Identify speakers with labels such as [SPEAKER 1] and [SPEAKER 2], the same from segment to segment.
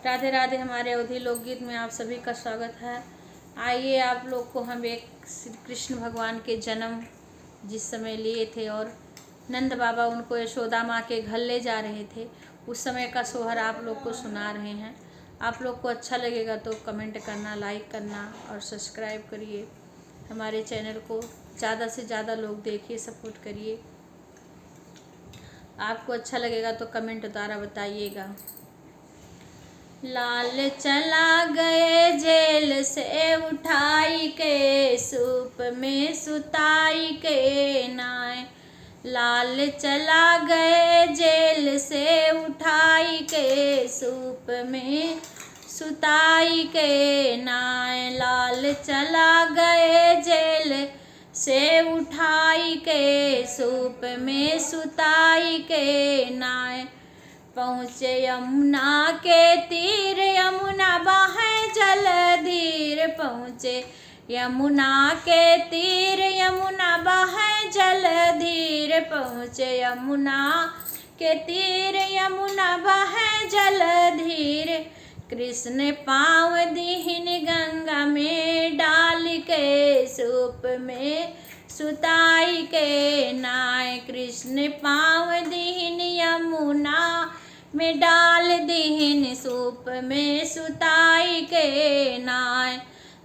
[SPEAKER 1] राधे राधे। हमारे अवधी लोकगीत में आप सभी का स्वागत है। आइए आप लोग को हम एक श्री कृष्ण भगवान के जन्म जिस समय लिए थे और नंद बाबा उनको यशोदा माँ के घर ले जा रहे थे, उस समय का सोहर आप लोग को सुना रहे हैं। आप लोग को अच्छा लगेगा तो कमेंट करना, लाइक करना और सब्सक्राइब करिए। हमारे चैनल को ज़्यादा से ज़्यादा लोग देखिए, सपोर्ट करिए। आपको अच्छा लगेगा तो कमेंट द्वारा बताइएगा। लाल चला गए जेल से उठाई के, सूप में सुताई के नाय। लाल चला गए जेल से उठाई के, सूप में सुताई के नाय। लाल चला गए जेल से उठाई के, सूप में सुताई के नाय। पहुँचे यमुना के तीर, यमुना बहे जलधीर। पहुँचे यमुना के तीर, यमुना बहे जलधीर। पहुँचे यमुना के तीर, यमुना बहे जलधीर। कृष्ण पाँव दीहिन गंगा में डाल के, सूप में सुताई के नाय। कृष्ण पाँव दीहिन यमुना में डाल दीहिन, सूप में सुताई के नाय।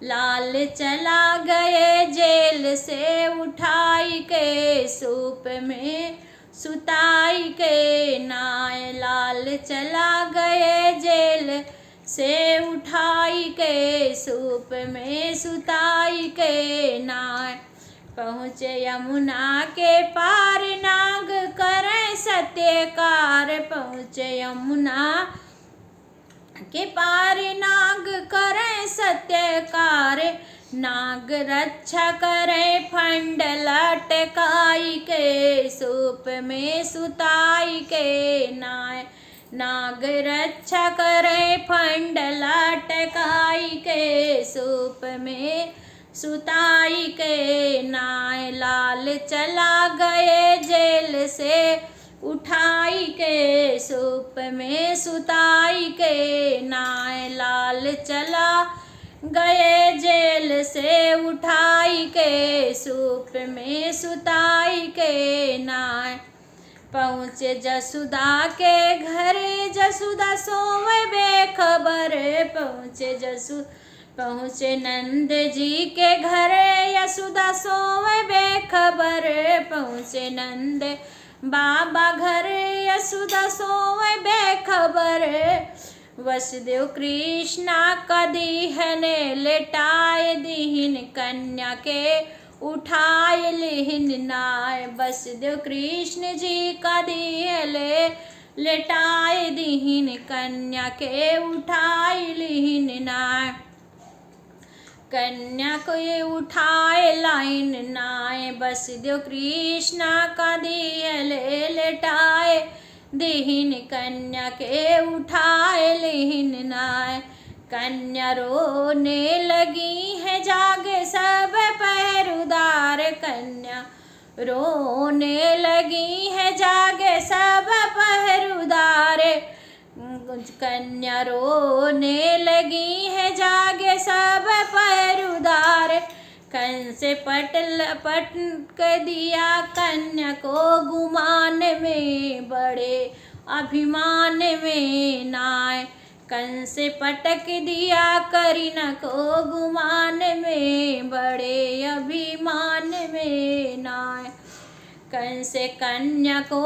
[SPEAKER 1] लाल चला गए जेल से उठाई के, सूप में सुताई के नाय। लाल चला गए जेल से उठाई के, सूप में सुताई के नाय। पहुँचे यमुना के पार, नाग करें सत्यकार। पहुँचे यमुना के पार, नाग करें सत्यकार। नाग रक्षा करे फंड लटकाई के, सूप में सुताई के नाय। नाग रक्षा करे फंड लटकाई के, सूप में सुताई के नाय। लाल चला गए जेल से उठाई के, सूप में सुताई के नाय। लाल चला गए जेल से उठाई के, सूप में सुताई के नाय। पहुँचे जसुदा के घर, जसुदा सोवे बेखबर। पहुँचे नंद जी के घर, यशोदा सोवे बेखबर। पहुँचे नंद बाबा घर, यशोदा सोवे बेखबर। वसुदेव कृष्णा का दीहन लेटाए दीहिन, कन्या के उठाए लिहिन नाय। वसुदेव कृष्ण जी का दीहन लेटाए दीहिन, कन्या के उठाए लिहिन नाय। कन्या को उठाए लाइन नाय। वसुदेव कृष्णा का दियल लेटाए दीहिन, कन्या के उठाए लिहिन नाय। कन्या रोने लगी है, जागे सब पहरुदार। कन्या रोने लगी है, जागे सब पहरुदार। कन्या रोने लगी है, जागे सब पहरुदार। कंस पटक दिया कन्या को गुमान में, बड़े अभिमान में नाय। कंस पटक दिया करीना को गुमान में, बड़े अभिमान में नाय। कंस कन्या को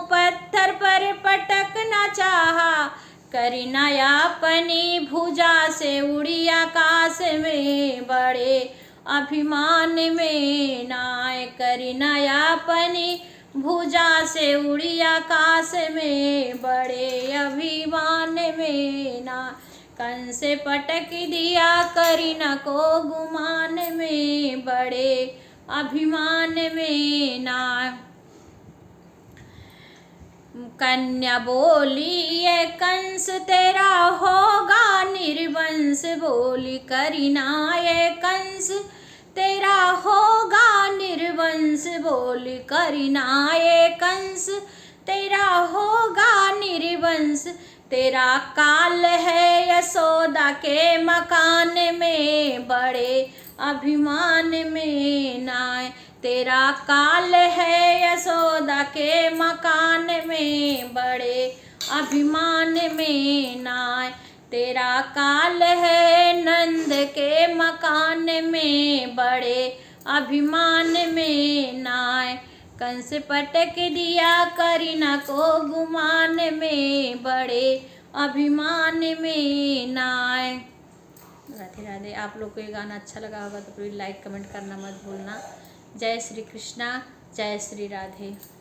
[SPEAKER 1] पत्थर पर पटकना चाहा, करीना अपनी भुजा से उड़ी आकाश में, बड़े अभिमान में नाय। करीना अपनी भुजा से उड़ी आकाश में, बड़े अभिमान में नाय। कंस पटक दिया करीना को गुमान में, बड़े अभिमान में नाय। कन्या बोली ये कंस तेरा होगा निर्वंश। बोली करीना ये कंस तेरा होगा निर्वंश। बोली करीना ये कंस तेरा होगा निर्वंश। तेरा काल है यशोदा के मकान में, बड़े अभिमान में नाय। तेरा काल है यशोदा के मकान में, बड़े अभिमान में नाय। तेरा काल है नंद के मकान में, बड़े अभिमान में नाय। कंस पटक दिया करीना को गुमान में, बड़े अभिमान में नाय। राधे राधे। आप लोग को ये गाना अच्छा लगा होगा तो प्लीज़ लाइक कमेंट करना मत भूलना। जय श्री कृष्णा, जय श्री राधे।